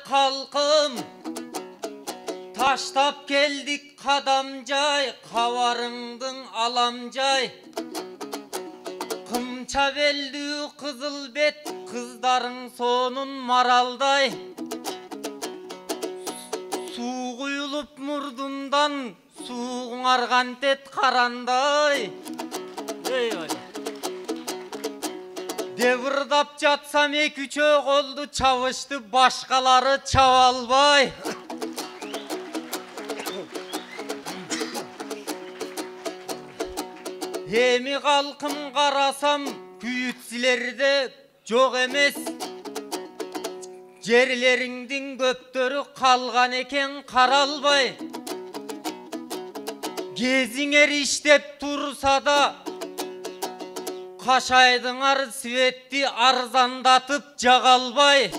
halkım, taştap geldik kadamcay, kavarındın alamcay. Kımça beldi kızıl bet, kızların sonun maralday. Su kuyulup murdundan, suğun argan tet karanday. Devırdap jatsam eki çök oldu, çavıştı başkaları çavalbay. Hemi kalkım karasam, küyütsilerde çok emes. Cerlerinden göptörü kalgan eken karalbay. Gezinger iştep tursa da, kaşaydınar sivetti arzandatıp cagalbay.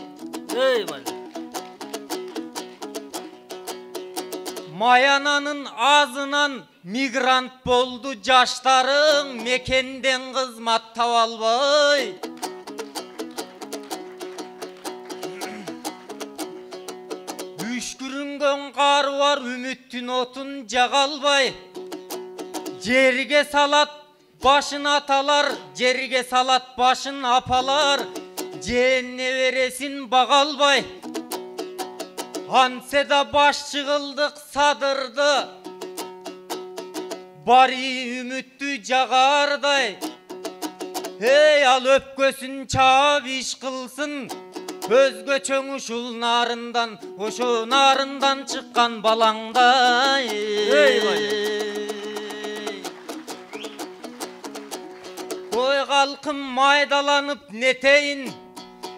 Mayananın ağzından migrant boldu caşların, mekenden kızmat tavalbay. Düşkürüngen kar var, ümittün otun cagalbay. Cerge salat başın atalar, cerge salat başın apalar. Cehenne veresin bagalbay. Hanseda baş çıgıldık sadırdı, bari ümittü cagarday. Hey al öpkösün çağab iş kılsın, özgöçön uşul narından, oşu narından çıkkan balangday. Koy kalkım maydalanıp neteyin,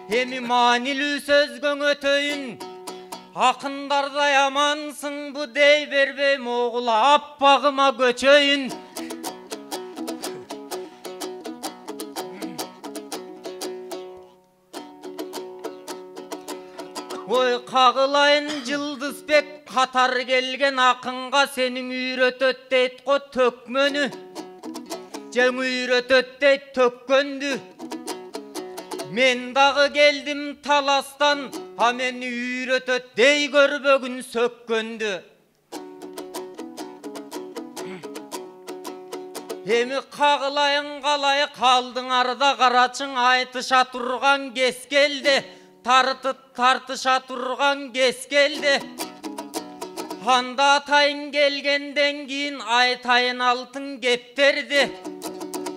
hemi manilü sözgön ötöyün. Akındarda yamansın bu dey berbeyim oğul, appağıma göçöyün. Oy kağılayın cıldız bek, katar gelgen akınga senin üyretöt deyt ko tökmönü. Jen üyretöt deyt tökköndü. Men dağı geldim talastan, ha meni üyretöt dey görbөгün sökköndü. Hemi kağılayın kalayı kaldın arda, karaçın aytışa turgan kes geldi. Tartışa turgan kes geldi. Handa atayın gelgenden giyin aytayın altın gepterdi.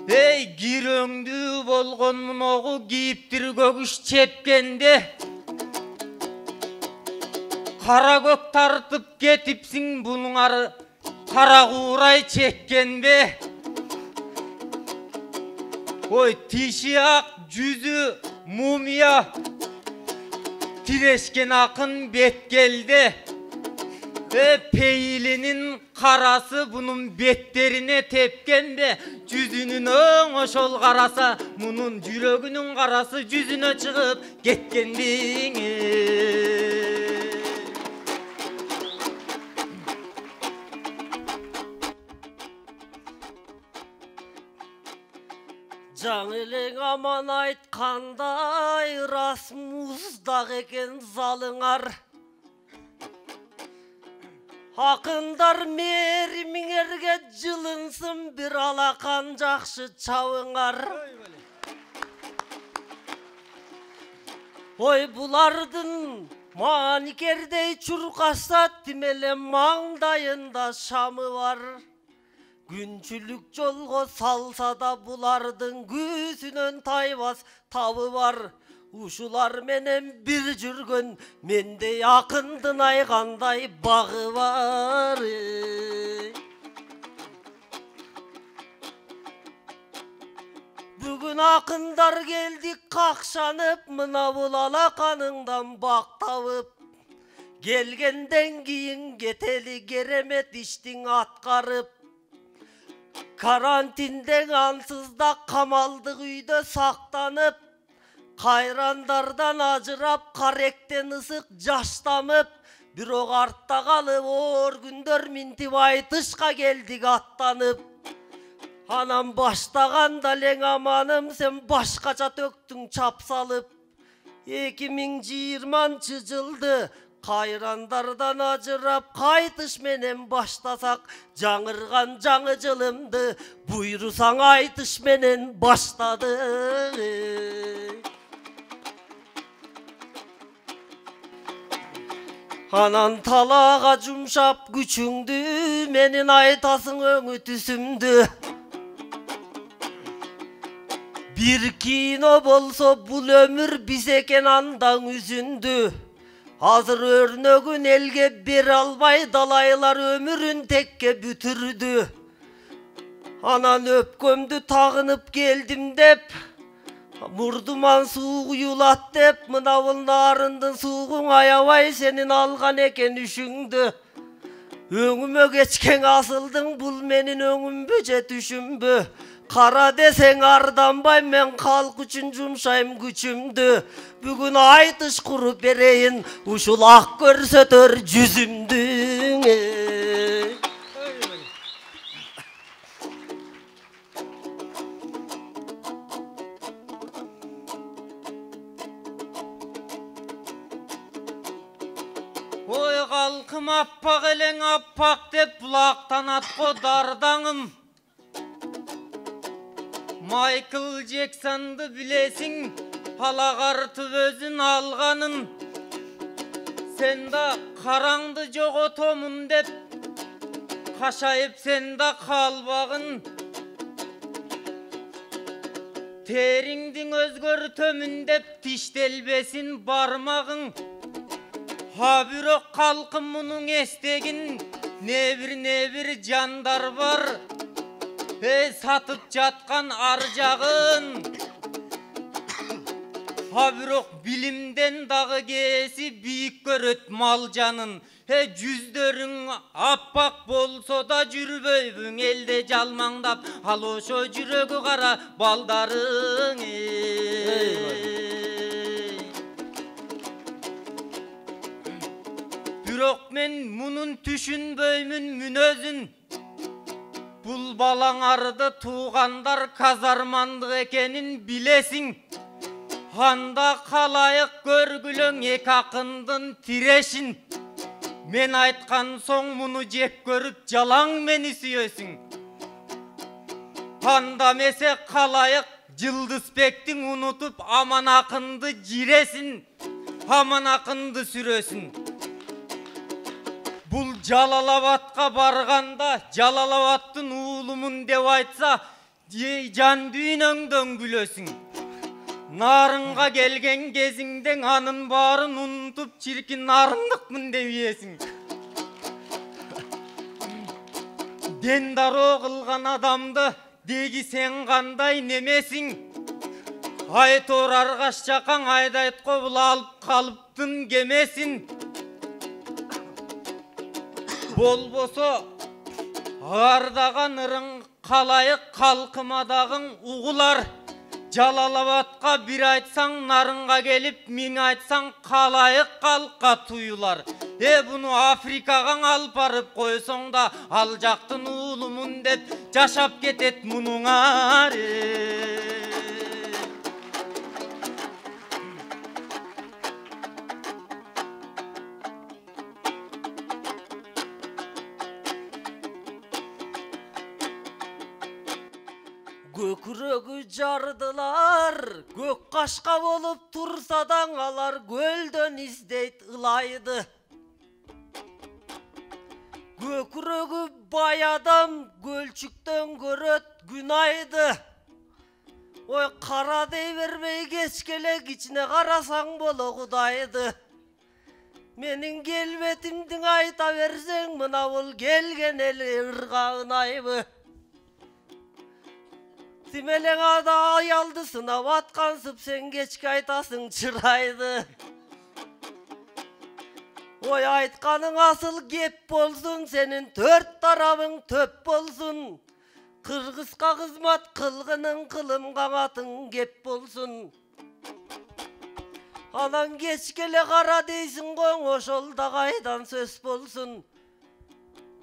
Hey giröңdü bolgon munogu giyiptir gögüş çepkende. Kara gök tartıp ketipsin bunun arı, kara kuğray çekken be. Oy tişi ak yüzü mumya, tireşken akın bet geldi. Peylinin karası bunun betlerine tepken be. Cüzünün oşol karasa, bunun yüreğinin karası cüzüne çıkıp ketken beni. Жаңылың аман айтқандай, рас мұздақ екен залыңар. Ақындар меріміңерге жылынсын, бір алақан жақшы чауыңар. Ой бұлардың маникердей чұрқаса, тимеле маңдайында шамы бар. Күнчүлік жолға салса да бұлардың көзінен тайбас табы бар. Ушулар менен бір жүргөн мендей акындын айгандай багы бар. Бүгүн акындар келдик какшанып, мына бул алаканыңдан бак табып. Келгенден кийин кетели керемет иштиң аткарып. Карантинден ансызда камалдык үйдө сактанып, кайрандардан ажырап, каректен ысык жаштамып, бирок артта калып оор күндөр минтип айтышка келдик аттанып. Анан баштаганда элең аманым, сен башкача төктүң чап салып. 2020 жылды кайрандардан ажырап кайтыш менен баштасак, жаңырган жаңы жылымды буйрусаң айтыш менен баштадык. Анан талаға жумшап күчүңдү, менин айтасың өңү түсүмдү. Bir kino bolso bul ömür biz eken andan üzündü. Hazır örnögün elge bir albay dalaylar ömürün tekke bütürdü. Anan öpkömdü tağınıp geldim dep, murduman suğu yulat dep, mınavıl narındın suğun ayavay senin algan eken üşüngdü. Öңüme geçken asıldın bul menin öңümbü je düşümbü. Kara deseng ardanbay men halk üçün jumşayım güçümdü. Bugün aytış kurup bereyin uşul ak körsetör жүзүмдү. Oy kalkım appak eleng appak dep bulaktan atko dardağım. Michael Jackson'dı bilesin, halagartıp özün alganın. Sen de karandı jogotomun dep, kaşayıp sen de kalbağın. Teringdin özgörtömün dep, tiştelbesin barmağın. Ha bürok kalkın bunun estegin, ne bir jandar var. Satıp jatkan arjağın. Ha bürok bilimden dağı gesi büyük göröt mal canın. Жүздөрүң appak bolso da жүрбөйбүң elde жалмаңдап, ал ошо жүрөгү кара балдарың. Бирок мен мунун түшүнбөймүн мүнөзүн. Бул балаңарды туугандар казармандык экенин билесиң. Анда калайык көргүлөң эки акындын тирешин. Мен айткан соң муну жек көрүп жалаң мени сүйөсүң. Анда месе калайык Жылдызбектин унутуп Аман акынды жиресин. Аман акынды сүрөсүн. Бул Жалалабадка барганда Жалалабадтын уулумун деп айтса, жан дүйнөңдөн күлөсүң. Нарынга келген кезиңден анын баарын унутуп чиркин нарындыкмын деп ийесиң. Дендаро кылган адамды деги сен кандай немесиң? Айтор аргаш жакаң айдайтко бул алып калыптын кемесин. Болбосо ардаган ырың калайык калкымадагың угулар. Жалалабадка бир айтсаң нарынга келип, миң айтсаң калайык калкка туюлар. Буну Африкага алып барып койсоң да ал жактын уулумун деп жашап кетет мунуңар. Көкүрөгү жардылар, көк кашка болуп турсадаң алар көлдөн издейт ылайды. Көкүрөгү бай адам көлчүктөн көрөт күнайды. Ой кара дей бербей кечкеле кичине карасаң боло кудайды. Менин келбетимдин айта берсең мына бул келген эли ырга ынайбы. Симелең ада аялды сынап аткансып сен кечке айтасың чырайды. Ой айтканың асыл кеп болсун, сенин төрт тарабың төп болсун. Кыргызга кызмат кылгының кылым каңатың кеп болсун. Анан кечкеле кара дейсиң гоң, ошол да кайдан сөз болсун.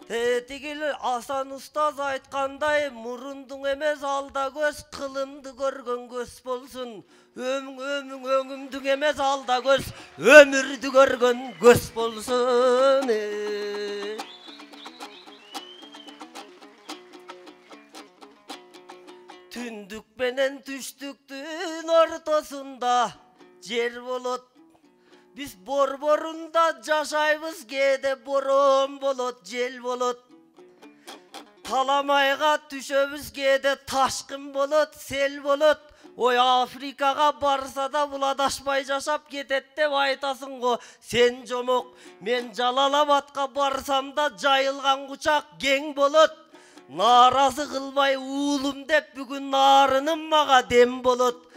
Тетигил Асан устаз айткандай, мурундуң эмес алда көз, кылымды көргөн көз болсун. Өңүңдүн Өлтүрүң эмес алда көз, өмүрдү көргөн көз болсун. Түндүк менен түштүктүн ортосунда жер болот. Биз борборунда жашайбыз, кээде борон болот, жел болот. Таламайга түшөбүз, кээде ташкын болот, сел болот. Ой, Африкага барса да буладашпай жашап кетет деп айтасың го. Сен жомок, мен Жалалабадка барсам да жайылган кучак кең болот. Нааразы кылбай уулум деп бүгүн нарыным мага дем болот.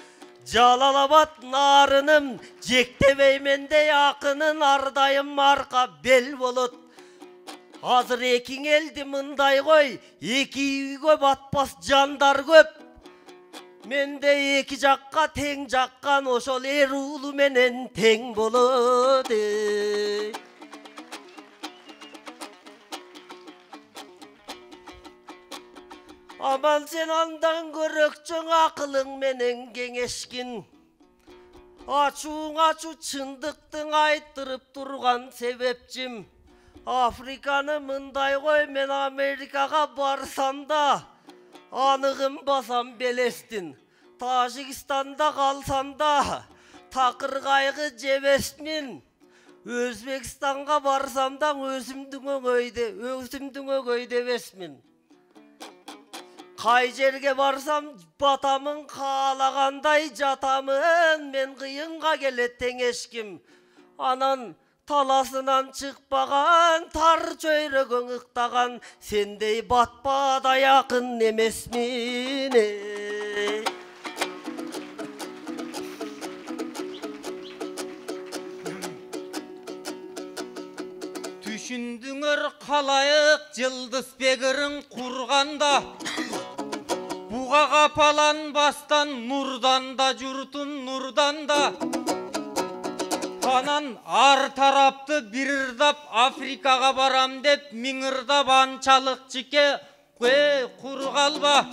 Жалалабад нарыным, жектебеймендей акынын, ардайым арка бел болот. Азыр экиң элди мындай кой, эки үйгө батпас жандар көп. Менде эки жакка тең жаккан, ошол эр уулу менен тең болот. Аман сен андан көрөкчөң акылың менен кеңешкин. Ачууң ачуу чындыктың айттырып турган себепчим. Африканы мындай кой, мен Америкага барсам да анығым басам белестин. Тажикстанда калсам да такыр кайгы жебесмин. Өзбекстанга барсам да өзүмдүн өгөйдө эмесмин. Кай жерге барсам батамын, каалагандай жатамын. Мен кыйынга келет теңешким. Анан таласынан чыкпаган, тар чөйрөгөң ыктаган, сендей батпадай акын эмесмин. Түшүндүңөр калайык Жылдызбек ырын курганда, буга капаланбастан нурдан да журтум нурдан да. Анан ар тарапты бир ырдап Африкага барам деп миңырдап анчалык чике куру калба.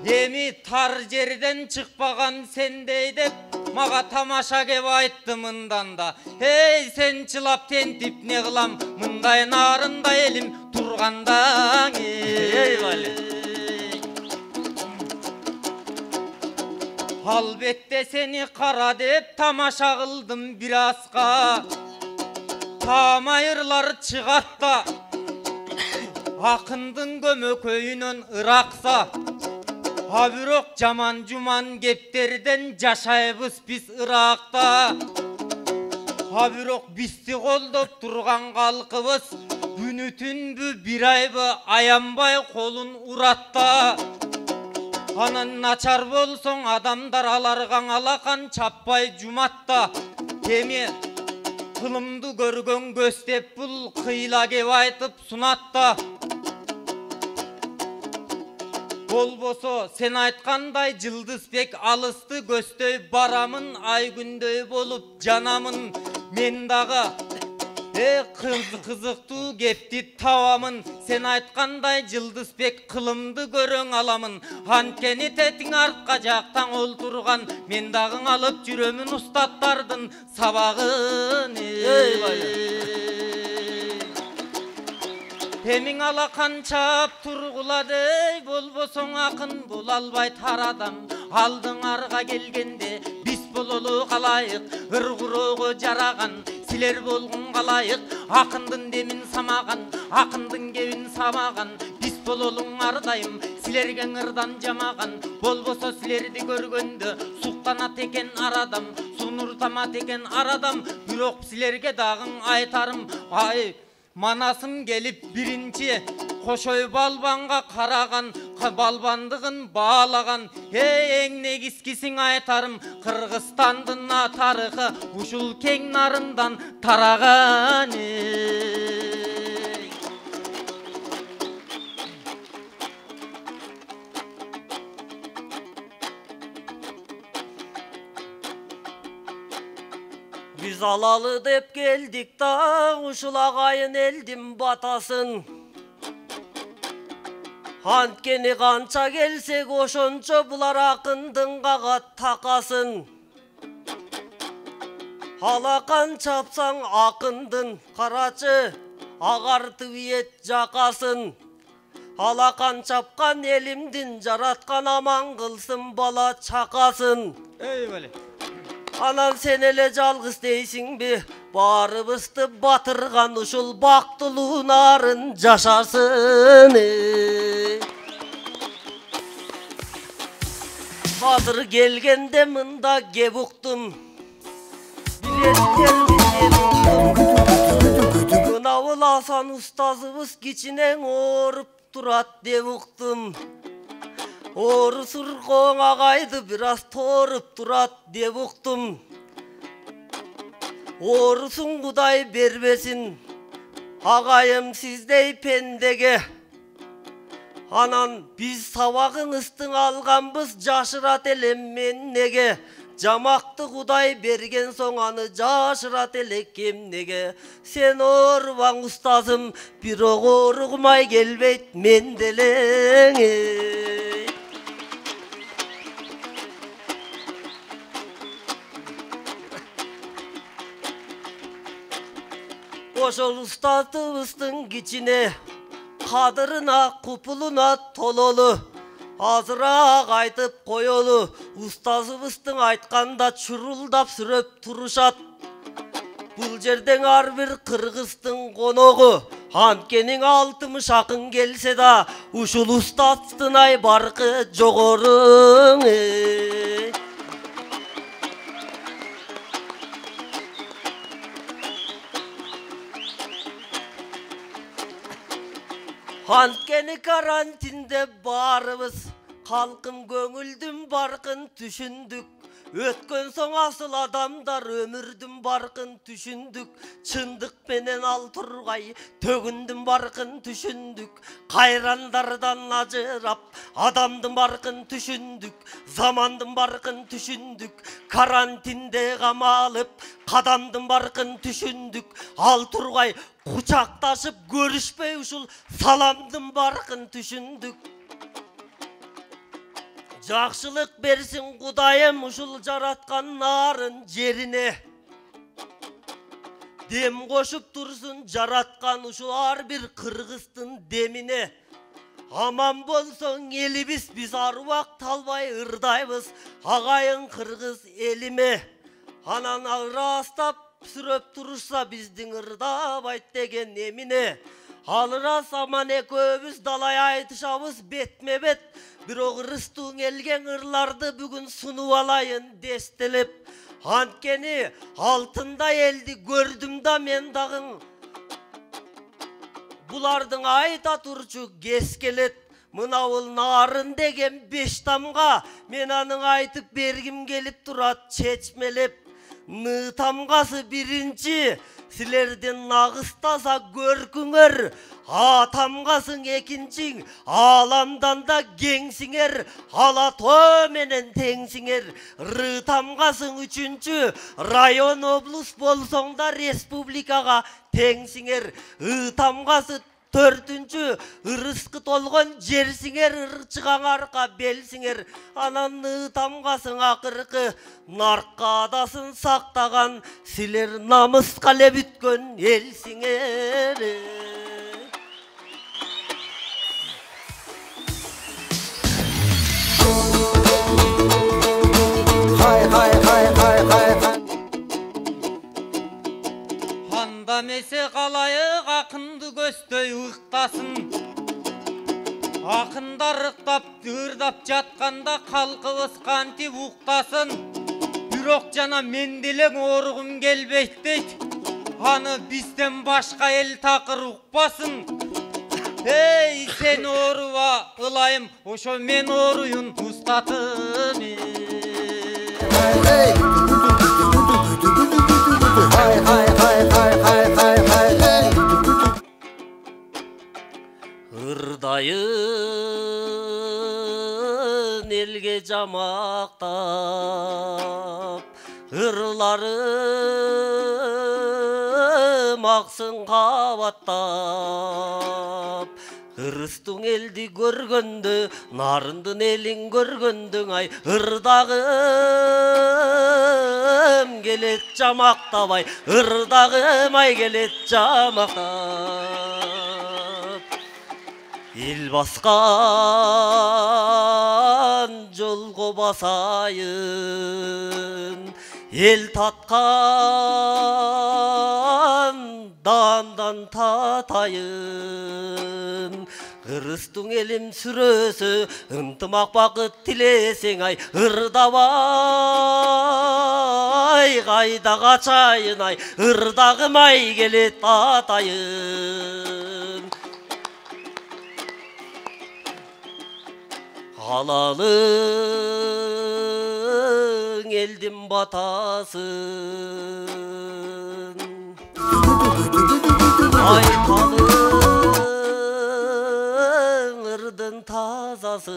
Эми тар жерден чыкпаган сендей деп мага тамаша кеп айтты мындан да. Эй, сен чылап тентип не кылам, мындай нарында элим турганда. Албетте сени кара деп тамаша кылдым бир аска. Тамайырлар чыгат да акындын көмөкөйүнөн ыракса. А бирок жаман жуман кептерден жашайбыз биз Иракта. А бирок бизди колдоп турган калкыбыз күнү түнбү бир айбы аянбай колун уратта. Анан начар болсоң адамдар аларгаң алакан чаппай жуматта. Эми кылымды көргөн көз деп бул кыйла кеп айтып сунатта. Болбосо сен айткандай Жылдызбек алысты көздөй барамын, ай күндөй болуп жанамын. Мен дагы кызыктуу кепти табамын. Сен айткандай Жылдызбек кылымды көрөң аламын. Анткени тетиң артка жактан олтурган, мен дагы алып жүрөмүн устаттардын сабагын. Темиң алакан чап тургулады, болбосоң акын бол албай тарадам. Алдың арга келгенде биз бололу калайык, ыргуроого жараган силер болгон калайык. Акындын демин самаган, акындын кебин самаган, биз бололуң ардайым, силерге ырдан жамаган. Болбосо силерди көргөндө суктанат экен арадам, сунуртамат экен арадам. Бирок силерге дагы айтарым, ай манасым келип биринчи кошой балбанга караган, балбандыгын баалаган. Эң негизгисин айтарым, Кыргызстандын тарыхы ушул кең нарындан тараган. Биз алалы деп келдик да ушул агайын элдин батасын. Анткени канча келсек ошончо булар акындын кага такасын. Алакан чапсаң акындын карачы агартып иет жакасын. Алакан чапкан элимдин жараткан аман кылсын бала чакасын. Ey böyle. Анан сен эле жалгыз дейсиңби? Барыбызды батырган ушул бактылуу нарын жашасын. Азыр келгенде мында кеп уктум. Мынабыл Асан устазыбыз кичинең ооруп турат деп уктум. Ору суркооң агайды бир аз торуп турат деп уктум. Орусун Кудай бербесин агайым сиздей пендеге. Анан биз сабагыңыздын алганбыз жашырат элем мен неге. Жамакты Кудай берген соң аны жашырат элек эмнеге. Сен оорубаң устазым, бирок ооругмай келбейт мен делең. Ошол устатыбыздын кичине кадырына, купулуна тололу. Азыраак айтып коелу. Устазыбыздын айтканда чурулдап сүрөп турушат. Бул жерден ар бир кыргыздын коногу. Анткенин 60 акын келсе да, ушул устаздын ай баркы жогору. Анткени карантинде барыбыз халкым көңүлдүн баркын түшүндүк. Өткөн соң асыл адамдар өмүрдүн баркын түшүндүк. Чындык менен ал тургай төгүндүн баркын түшүндүк. Кайрандардан ажырап адамдын баркын түшүндүк. Замандын баркын түшүндүк. Карантинде камалып кадамдын баркын түшүндүк. Ал тургай кучакташып көрүшпөй ушул саламдын баркын түшүндүк. Жакшылык берсин Кудайым ушул жараткан нарын жерине. Дем кошуп турсун жараткан ушул ар бир кыргыздын демине. Аман болсоң элибиз, биз аруак талбай ырдайбыз агайын кыргыз элиме. Анан ырастап сүрөп турушса биздин ырдабайт деген эмине. Алырас аман экөөбүз далай айтышабыз бетме бет. Бирок ырыстуң элген ырларды бүгүн сунуп алайын дестелеп. Анткени алтындай элди көрдүм да мен дагы. Булардын айта турчу кез келет. Мынабыл нарын деген 5 тамга мен анын айтып бергим келип турат чечмелеп. Ны тамгасы биринчи, силердин нагыз таза көркүңөр. А тамгасын экинчиң, аламдан да кеңсиңер, алатоо менен теңсиңер. Ры тамгасың үчүнчү, район облус болсоң да республикага теңсиңер. Ы тамгасы 4-чү, ырыскы толгон жерсиңер, ырчыгаңарка белсиңер. Анан ны тамгасың акыркы, наркадасын сактаган, силер намыска эле бүткөн элсиңер. Месе қалайық ақынды көсtöй ықтасын. Ақындар ықтап, ырдап жатқанда қалқыбыз қантип уқтасын. Бирок жана мен делең оругум келбейт дейт. Аны бизден башка эл такыр укпасын. Эй, сен оруба ылайым, ошо мен оруюн устатым. Ырдайын элге жамактап, ырларым аксын кабаттап, ырыстың элди көргөндө нарындын элин көргөндүң ай ырдагым келет жамактабай ырдагым ай келет жамактап эл баскан жолго басайын эл таткан дандан татайын ырыстың элим сүрөсү ынтымак бакыт тилесең ай ырдабай кайда качайын ай ырдагым ай келет атайын алалың элдин батасын айталың ырдын тазасын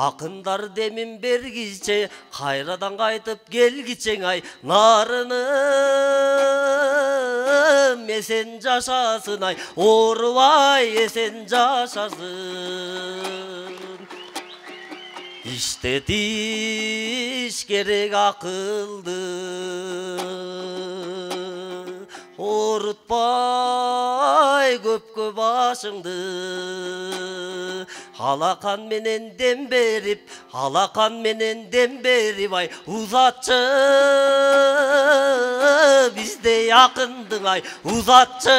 акындар демин бергиче кайрадан кайтып келгичең ай нарыным эсен жашасын ай оорубай эсен жашасын иштетиш керек акылды оорутпай көпкө башыңды алакан менен дем берип ай узатчы биздей акындың ай узатчы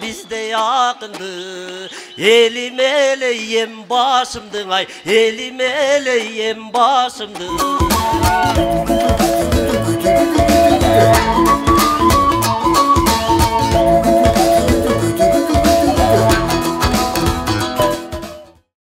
биздей акынды элим эле эм башымдың ай элим эле эм башымдың